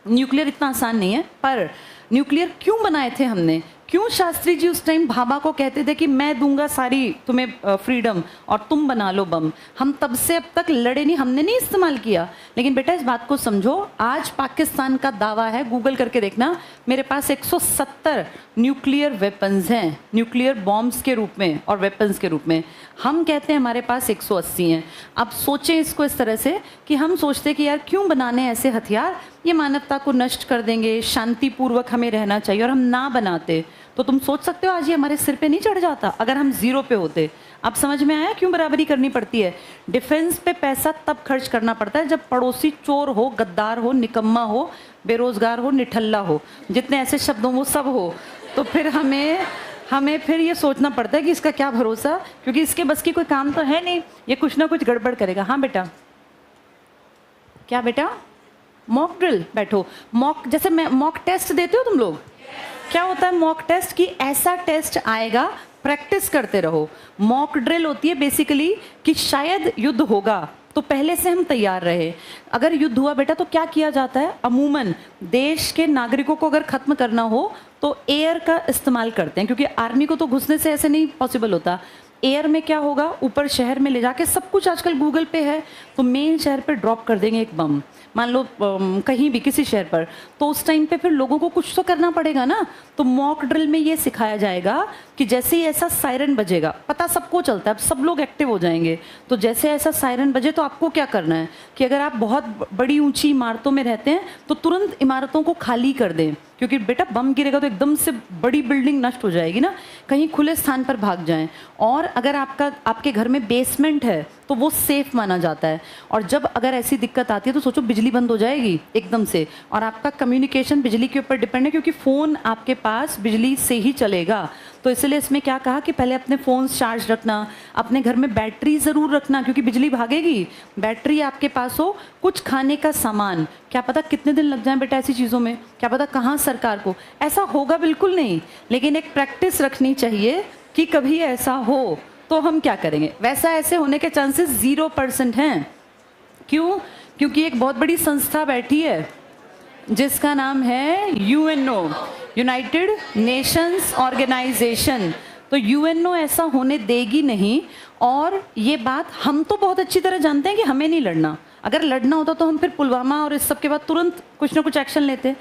न्यूक्लियर इतना आसान नहीं है। पर न्यूक्लियर क्यों बनाए थे हमने, क्यों शास्त्री जी उस टाइम भाभा को कहते थे कि मैं दूंगा सारी तुम्हें फ्रीडम और तुम बना लो बम? हम तब से अब तक लड़े नहीं, हमने नहीं इस्तेमाल किया। लेकिन बेटा इस बात को समझो, आज पाकिस्तान का दावा है, गूगल करके देखना, मेरे पास 170 न्यूक्लियर वेपन्स हैं, न्यूक्लियर बॉम्ब्स के रूप में और वेपन्स के रूप में। हम कहते हैं हमारे पास 180 हैं। अब सोचें इसको इस तरह से कि हम सोचते कि यार क्यों बनाने ऐसे हथियार, ये मानवता को नष्ट कर देंगे, शांतिपूर्वक हमें रहना चाहिए, और हम ना बनाते तो तुम सोच सकते हो आज ये हमारे सिर पे नहीं चढ़ जाता अगर हम जीरो पे होते। अब समझ में आया क्यों बराबरी करनी पड़ती है? डिफेंस पे पैसा तब खर्च करना पड़ता है जब पड़ोसी चोर हो, गद्दार हो, निकम्मा हो, बेरोजगार हो, निठल्ला हो, जितने ऐसे शब्द हो वो सब हो, तो फिर हमें फिर ये सोचना पड़ता है कि इसका क्या भरोसा, क्योंकि इसके बस की कोई काम तो है नहीं, ये कुछ ना कुछ गड़बड़ करेगा। हाँ बेटा, क्या बेटा? मॉक ड्रिल, बैठो। मॉक, जैसे मैं मॉक टेस्ट देते हो तुम लोग, क्या होता है मॉक टेस्ट? कि ऐसा टेस्ट आएगा, प्रैक्टिस करते रहो। मॉक ड्रिल होती है बेसिकली कि शायद युद्ध होगा तो पहले से हम तैयार रहे। अगर युद्ध हुआ बेटा तो क्या किया जाता है? अमूमन देश के नागरिकों को अगर खत्म करना हो तो एयर का इस्तेमाल करते हैं, क्योंकि आर्मी को तो घुसने से ऐसे नहीं पॉसिबल होता। एयर में क्या होगा, ऊपर शहर में ले जाके, सब कुछ आजकल गूगल पे है, तो मेन शहर पे ड्रॉप कर देंगे एक बम, मान लो कहीं भी किसी शहर पर, तो उस टाइम पे फिर लोगों को कुछ तो करना पड़ेगा ना। तो मॉक ड्रिल में ये सिखाया जाएगा कि जैसे ही ऐसा सायरन बजेगा, पता सबको चलता है, अब सब लोग एक्टिव हो जाएंगे, तो जैसे ऐसा सायरन बजे तो आपको क्या करना है कि अगर आप बहुत बड़ी ऊंची इमारतों में रहते हैं तो तुरंत इमारतों को खाली कर दें, क्योंकि बेटा बम गिरेगा तो एकदम से बड़ी बिल्डिंग नष्ट हो जाएगी ना, कहीं खुले स्थान पर भाग जाएं। और अगर आपके घर में बेसमेंट है तो वो सेफ माना जाता है, और जब अगर ऐसी दिक्कत आती है तो सोचो बिजली बंद हो जाएगी एकदम से, और आपका कम्युनिकेशन बिजली के ऊपर डिपेंड है, क्योंकि फ़ोन आपके पास बिजली से ही चलेगा। तो इसलिए इसमें क्या कहा कि पहले अपने फ़ोन चार्ज रखना, अपने घर में बैटरी ज़रूर रखना, क्योंकि बिजली भागेगी, बैटरी आपके पास हो, कुछ खाने का सामान, क्या पता कितने दिन लग जाए बेटा ऐसी चीज़ों में, क्या पता कहाँ सरकार को, ऐसा होगा बिल्कुल नहीं, लेकिन एक प्रैक्टिस रखनी चाहिए कि कभी ऐसा हो तो हम क्या करेंगे। वैसा ऐसे होने के चांसेस 0% हैं। क्यों? क्योंकि एक बहुत बड़ी संस्था बैठी है जिसका नाम है UNO, यूनाइटेड नेशंस ऑर्गेनाइजेशन। तो UNO ऐसा होने देगी नहीं, और ये बात हम तो बहुत अच्छी तरह जानते हैं कि हमें नहीं लड़ना, अगर लड़ना होता तो हम फिर पुलवामा और इस सब के बाद तुरंत कुछ ना कुछ एक्शन लेते।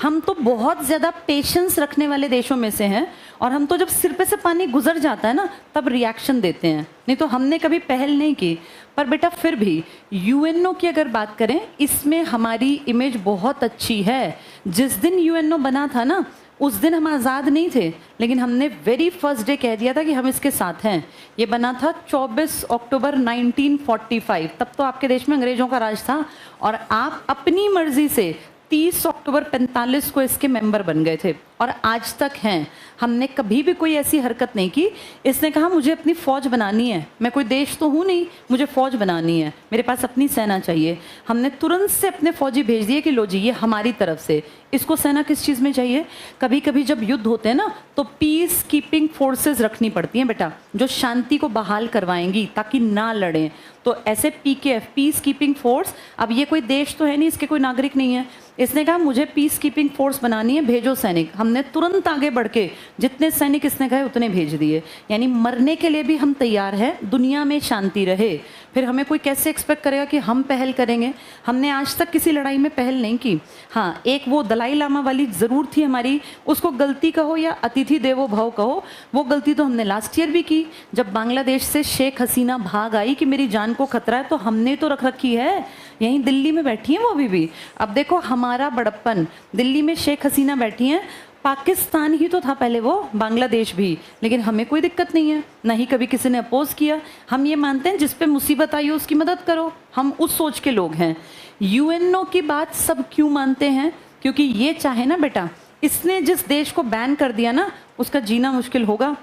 हम तो बहुत ज़्यादा पेशेंस रखने वाले देशों में से हैं, और हम तो जब सिर पे से पानी गुजर जाता है ना तब रिएक्शन देते हैं, नहीं तो हमने कभी पहल नहीं की। पर बेटा फिर भी UNO की अगर बात करें, इसमें हमारी इमेज बहुत अच्छी है। जिस दिन UNO बना था ना उस दिन हम आज़ाद नहीं थे, लेकिन हमने वेरी फर्स्ट डे कह दिया था कि हम इसके साथ हैं। ये बना था 24 अक्टूबर 1945, तब तो आपके देश में अंग्रेजों का राज था, और आप अपनी मर्जी से 30 अक्टूबर 45 को इसके मेंबर बन गए थे, और आज तक हैं। हमने कभी भी कोई ऐसी हरकत नहीं की। इसने कहा मुझे अपनी फ़ौज बनानी है, मैं कोई देश तो हूँ नहीं, मुझे फ़ौज बनानी है, मेरे पास अपनी सेना चाहिए। हमने तुरंत से अपने फ़ौजी भेज दिए कि लो जी ये हमारी तरफ से। इसको सेना किस चीज़ में चाहिए? कभी कभी जब युद्ध होते हैं ना तो पीस कीपिंग फोर्सेस रखनी पड़ती हैं बेटा, जो शांति को बहाल करवाएंगी ताकि ना लड़ें। तो ऐसे PKF, पीस कीपिंग फोर्स, अब ये कोई देश तो है नहीं, इसके कोई नागरिक नहीं है, इसने कहा मुझे पीस कीपिंग फोर्स बनानी है, भेजो सैनिक। हमने तुरंत आगे बढ़ के जितने सैनिक इसने कहे उतने भेज दिए। यानी मरने के लिए भी हम तैयार हैं, दुनिया में शांति रहे। फिर हमें कोई कैसे एक्सपेक्ट करेगा कि हम पहल करेंगे? हमने आज तक किसी लड़ाई में पहल नहीं की। हाँ, एक वो दलाई लामा वाली ज़रूर थी हमारी, उसको गलती कहो या अतिथि देवो भव कहो, वो गलती तो हमने लास्ट ईयर भी की, जब बांग्लादेश से शेख हसीना भाग आई कि मेरी जान को खतरा है, तो हमने तो रख रखी है, यहीं दिल्ली में बैठी हैं वो अभी भी। अब देखो हमारा बड़प्पन, दिल्ली में शेख हसीना बैठी हैं, पाकिस्तान ही तो था पहले वो, बांग्लादेश भी, लेकिन हमें कोई दिक्कत नहीं है, ना ही कभी किसी ने अपोज किया। हम ये मानते हैं जिस पे मुसीबत आई हो उसकी मदद करो, हम उस सोच के लोग हैं। UNO की बात सब क्यों मानते हैं? क्योंकि ये चाहे ना बेटा, इसने जिस देश को बैन कर दिया ना उसका जीना मुश्किल होगा।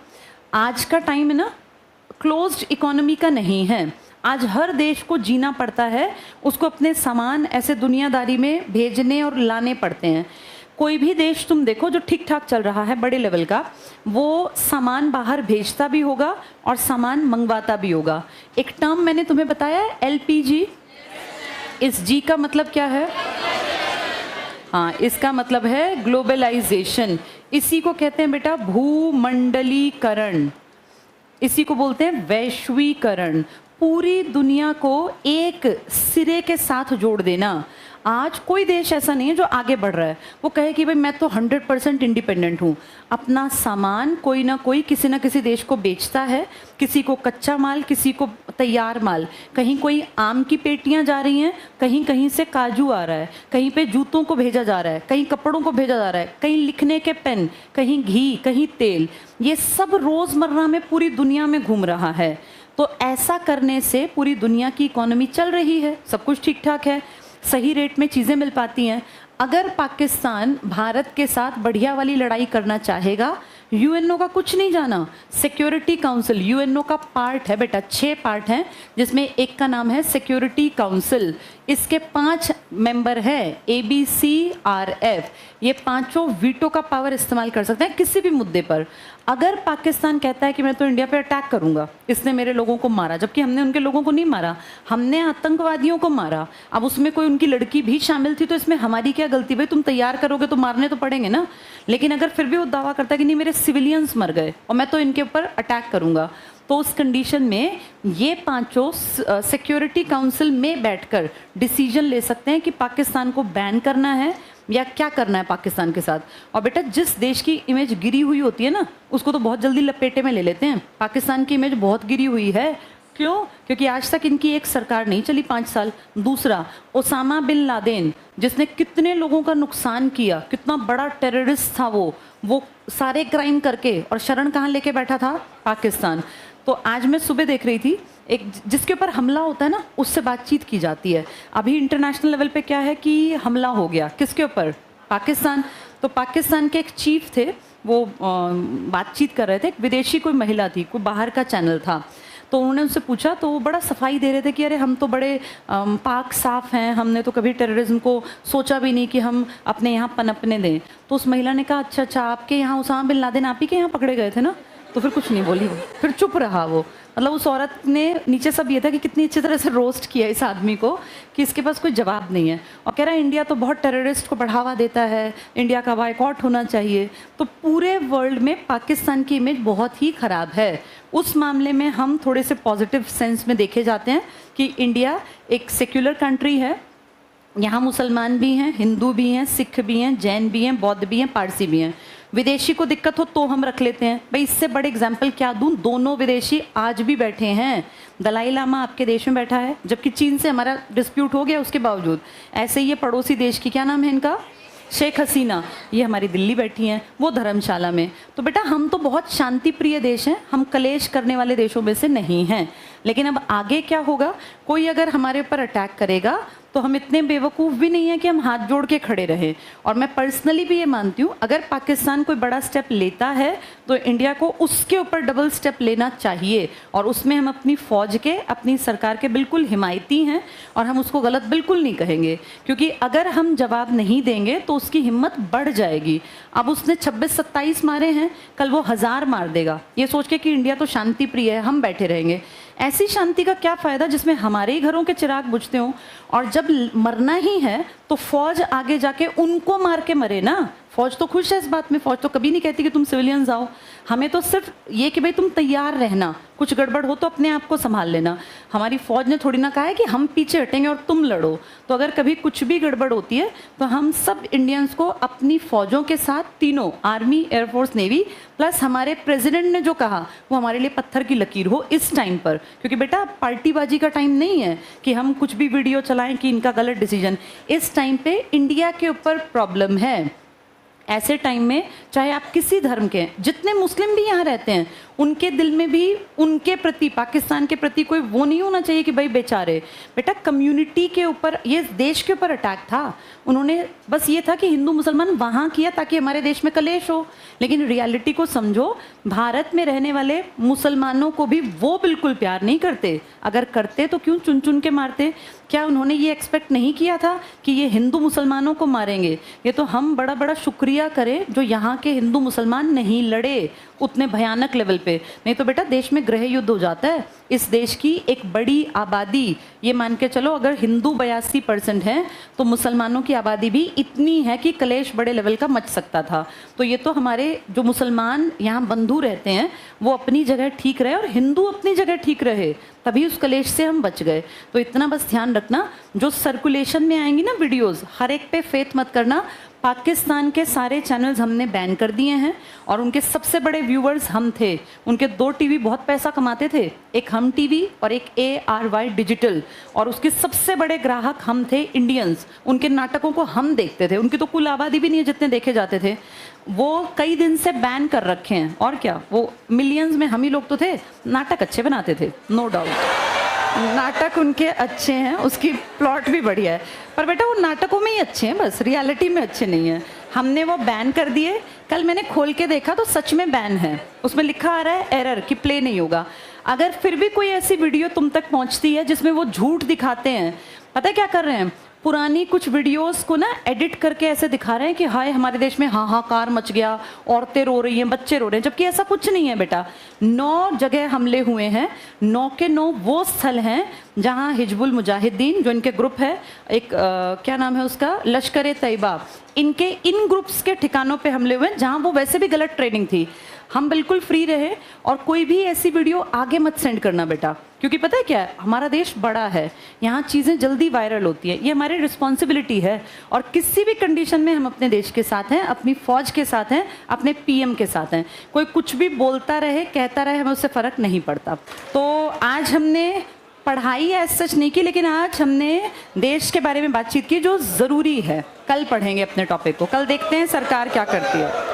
आज का टाइम है ना क्लोज्ड इकोनॉमी का नहीं है, आज हर देश को जीना पड़ता है, उसको अपने सामान ऐसे दुनियादारी में भेजने और लाने पड़ते हैं। कोई भी देश तुम देखो जो ठीक ठाक चल रहा है बड़े लेवल का, वो सामान बाहर भेजता भी होगा और सामान मंगवाता भी होगा। एक टर्म मैंने तुम्हें बताया है LPG, इस G का मतलब क्या है? हाँ, इसका मतलब है ग्लोबलाइजेशन। इसी को कहते हैं बेटा भूमंडलीकरण, इसी को बोलते हैं वैश्वीकरण। पूरी दुनिया को एक सिरे के साथ जोड़ देना। आज कोई देश ऐसा नहीं है जो आगे बढ़ रहा है वो कहे कि भाई मैं तो 100% इंडिपेंडेंट हूँ। अपना सामान कोई ना कोई किसी ना किसी देश को बेचता है, किसी को कच्चा माल, किसी को तैयार माल। कहीं कोई आम की पेटियां जा रही हैं, कहीं कहीं से काजू आ रहा है, कहीं पे जूतों को भेजा जा रहा है, कहीं कपड़ों को भेजा जा रहा है, कहीं लिखने के पेन, कहीं घी, कहीं तेल। ये सब रोज़मर्रा में पूरी दुनिया में घूम रहा है। तो ऐसा करने से पूरी दुनिया की इकोनॉमी चल रही है, सब कुछ ठीक ठाक है, सही रेट में चीज़ें मिल पाती हैं। अगर पाकिस्तान भारत के साथ बढ़िया वाली लड़ाई करना चाहेगा, यूएनओ का कुछ नहीं जाना, सिक्योरिटी काउंसिल यूएनओ का पार्ट है बेटा, 6 पार्ट हैं जिसमें एक का नाम है सिक्योरिटी काउंसिल। इसके 5 मेंबर हैं ABCRF। ये पांचों वीटो का पावर इस्तेमाल कर सकते हैं किसी भी मुद्दे पर। अगर पाकिस्तान कहता है कि मैं तो इंडिया पे अटैक करूंगा, इसने मेरे लोगों को मारा, जबकि हमने उनके लोगों को नहीं मारा, हमने आतंकवादियों को मारा। अब उसमें कोई उनकी लड़की भी शामिल थी तो इसमें हमारी क्या गलती? भाई तुम तैयार करोगे तो मारने तो पड़ेंगे ना। लेकिन अगर फिर भी वो दावा करता है कि नहीं मेरे सिविलियंस मर गए और मैं तो इनके ऊपर अटैक करूंगा, तो उस कंडीशन में ये पांचों सिक्योरिटी काउंसिल में बैठकर डिसीजन ले सकते हैं कि पाकिस्तान को बैन करना है या क्या करना है पाकिस्तान के साथ। और बेटा जिस देश की इमेज गिरी हुई होती है ना, उसको तो बहुत जल्दी लपेटे में ले लेते हैं। पाकिस्तान की इमेज बहुत गिरी हुई है। क्यों? क्योंकि आज तक इनकी एक सरकार नहीं चली 5 साल। दूसरा, ओसामा बिन लादेन जिसने कितने लोगों का नुकसान किया, कितना बड़ा टेररिस्ट था वो सारे क्राइम करके और शरण कहाँ लेके बैठा था? पाकिस्तान। तो आज मैं सुबह देख रही थी, एक जिसके ऊपर हमला होता है ना उससे बातचीत की जाती है। अभी इंटरनेशनल लेवल पे क्या है कि हमला हो गया, किसके ऊपर? पाकिस्तान। तो पाकिस्तान के एक चीफ थे, वो बातचीत कर रहे थे, एक विदेशी कोई महिला थी, कोई बाहर का चैनल था। तो उन्होंने उनसे पूछा तो वो बड़ा सफाई दे रहे थे कि अरे हम तो बड़े पाक साफ हैं, हमने तो कभी टेररिज्म को सोचा भी नहीं कि हम अपने यहाँ पनपने दें। तो उस महिला ने कहा अच्छा अच्छा, आपके यहाँ उसामा बिन लादेन आप ही के यहाँ पकड़े गए थे ना? तो फिर कुछ नहीं बोली वो, फिर चुप रहा वो। मतलब उस औरत ने नीचे सब ये था कि कितनी अच्छी तरह से रोस्ट किया इस आदमी को कि इसके पास कोई जवाब नहीं है। और कह रहा है इंडिया तो बहुत टेररिस्ट को बढ़ावा देता है, इंडिया का बायकॉट होना चाहिए। तो पूरे वर्ल्ड में पाकिस्तान की इमेज बहुत ही ख़राब है। उस मामले में हम थोड़े से पॉजिटिव सेंस में देखे जाते हैं कि इंडिया एक सेक्युलर कंट्री है, यहाँ मुसलमान भी हैं, हिंदू भी हैं, सिख भी हैं, जैन भी हैं, बौद्ध भी हैं, पारसी भी हैं। विदेशी को दिक्कत हो तो हम रख लेते हैं। भाई इससे बड़े एग्जाम्पल क्या दूं? दोनों विदेशी आज भी बैठे हैं। दलाई लामा आपके देश में बैठा है, जबकि चीन से हमारा डिस्प्यूट हो गया उसके बावजूद। ऐसे ही ये पड़ोसी देश की क्या नाम है इनका, शेख हसीना, ये हमारी दिल्ली बैठी हैं, वो धर्मशाला में। तो बेटा हम तो बहुत शांति प्रिय देश हैं, हम कलेश करने वाले देशों में से नहीं हैं। लेकिन अब आगे क्या होगा? कोई अगर हमारे ऊपर अटैक करेगा तो हम इतने बेवकूफ़ भी नहीं हैं कि हम हाथ जोड़ के खड़े रहें। और मैं पर्सनली भी ये मानती हूँ अगर पाकिस्तान कोई बड़ा स्टेप लेता है तो इंडिया को उसके ऊपर डबल स्टेप लेना चाहिए। और उसमें हम अपनी फ़ौज के, अपनी सरकार के बिल्कुल हिमायती हैं और हम उसको गलत बिल्कुल नहीं कहेंगे, क्योंकि अगर हम जवाब नहीं देंगे तो उसकी हिम्मत बढ़ जाएगी। अब उसने 26-27 मारे हैं, कल वो 1000 मार देगा, ये सोच के कि इंडिया तो शांति प्रिय है, हम बैठे रहेंगे। ऐसी शांति का क्या फ़ायदा जिसमें हमारे ही घरों के चिराग बुझते हों? और जब मरना ही है तो फौज आगे जाके उनको मार के मरे ना। फौज तो खुश है इस बात में, फौज तो कभी नहीं कहती कि तुम सिविलियंस आओ। हमें तो सिर्फ ये कि भाई तुम तैयार रहना, कुछ गड़बड़ हो तो अपने आप को संभाल लेना। हमारी फौज ने थोड़ी ना कहा है कि हम पीछे हटेंगे और तुम लड़ो। तो अगर कभी कुछ भी गड़बड़ होती है तो हम सब इंडियंस को अपनी फौजों के साथ, तीनों आर्मी, एयरफोर्स, नेवी, प्लस हमारे प्रेसिडेंट ने जो कहा वो हमारे लिए पत्थर की लकीर हो इस टाइम पर। क्योंकि बेटा पार्टीबाजी का टाइम नहीं है कि हम कुछ भी वीडियो चलाएं कि इनका गलत डिसीजन। इस टाइम पे इंडिया के ऊपर प्रॉब्लम है। ऐसे टाइम में चाहे आप किसी धर्म के हैं, जितने मुस्लिम भी यहाँ रहते हैं, उनके दिल में भी उनके प्रति, पाकिस्तान के प्रति कोई वो नहीं होना चाहिए कि भाई बेचारे। बेटा कम्युनिटी के ऊपर, ये देश के ऊपर अटैक था। उन्होंने बस ये था कि हिंदू मुसलमान वहाँ किया ताकि हमारे देश में कलेश हो। लेकिन रियलिटी को समझो, भारत में रहने वाले मुसलमानों को भी वो बिल्कुल प्यार नहीं करते। अगर करते तो क्यों चुन चुन के मारते? क्या उन्होंने ये एक्सपेक्ट नहीं किया था कि ये हिंदू मुसलमानों को मारेंगे? ये तो हम बड़ा बड़ा शुक्रिया करें जो यहाँ के हिंदू मुसलमान नहीं लड़े उतने भयानक लेवल पे। पे, नहीं तो बेटा देश में गृह युद्ध हो जाता है। इस देश की एक बड़ी आबादी, ये मान के चलो अगर हिंदू 82% है तो मुसलमानों की आबादी भी इतनी है कि कलेश बड़े लेवल का मच सकता था। तो ये तो हमारे जो मुसलमान यहाँ बंधु रहते हैं वो अपनी जगह ठीक रहे और हिंदू अपनी जगह ठीक रहे, तभी उस कलेश से हम बच गए। तो इतना बस ध्यान रखना, जो सर्कुलेशन में आएंगी ना वीडियोस, हर एक पे फेथ मत करना। पाकिस्तान के सारे चैनल्स हमने बैन कर दिए हैं और उनके सबसे बड़े व्यूवर्स हम थे। उनके 2 टीवी बहुत पैसा कमाते थे, एक हम टीवी और एक ARY डिजिटल, और उसके सबसे बड़े ग्राहक हम थे इंडियंस। उनके नाटकों को हम देखते थे, उनकी तो कुल आबादी भी नहीं है जितने देखे जाते थे। वो कई दिन से बैन कर रखे हैं, और क्या, वो मिलियंस में हम ही लोग तो थे। नाटक अच्छे बनाते थे, नो डाउट, नाटक उनके अच्छे हैं, उसकी प्लॉट भी बढ़िया है, पर बेटा वो नाटकों में ही अच्छे हैं, बस रियलिटी में अच्छे नहीं हैं। हमने वो बैन कर दिए। कल मैंने खोल के देखा तो सच में बैन है, उसमें लिखा आ रहा है एरर कि प्ले नहीं होगा। अगर फिर भी कोई ऐसी वीडियो तुम तक पहुंचती है जिसमें वो झूठ दिखाते हैं, पता है क्या कर रहे हैं, पुरानी कुछ वीडियोस को ना एडिट करके ऐसे दिखा रहे हैं कि हाय हमारे देश में हाहाकार मच गया, औरतें रो रही हैं, बच्चे रो रहे हैं, जबकि ऐसा कुछ नहीं है बेटा। 9 जगह हमले हुए हैं, 9 के 9 वो स्थल हैं जहां हिजबुल मुजाहिदीन, जो इनके ग्रुप है, एक क्या नाम है उसका, लश्कर तैयबा, इनके इन ग्रुप्स के ठिकानों पे हमले हुए हैं जहां वो वैसे भी गलत ट्रेनिंग थी। हम बिल्कुल फ्री रहे, और कोई भी ऐसी वीडियो आगे मत सेंड करना बेटा, क्योंकि पता है क्या है, हमारा देश बड़ा है, यहाँ चीज़ें जल्दी वायरल होती है, ये हमारी रिस्पॉन्सिबिलिटी है। और किसी भी कंडीशन में हम अपने देश के साथ हैं, अपनी फौज के साथ हैं, अपने PM के साथ हैं। कोई कुछ भी बोलता रहे, कहता रहे, हमें उससे फ़र्क नहीं पड़ता। तो आज हमने पढ़ाई ऐसा सच नहीं की, लेकिन आज हमने देश के बारे में बातचीत की जो ज़रूरी है। कल पढ़ेंगे अपने टॉपिक को, कल देखते हैं सरकार क्या करती है।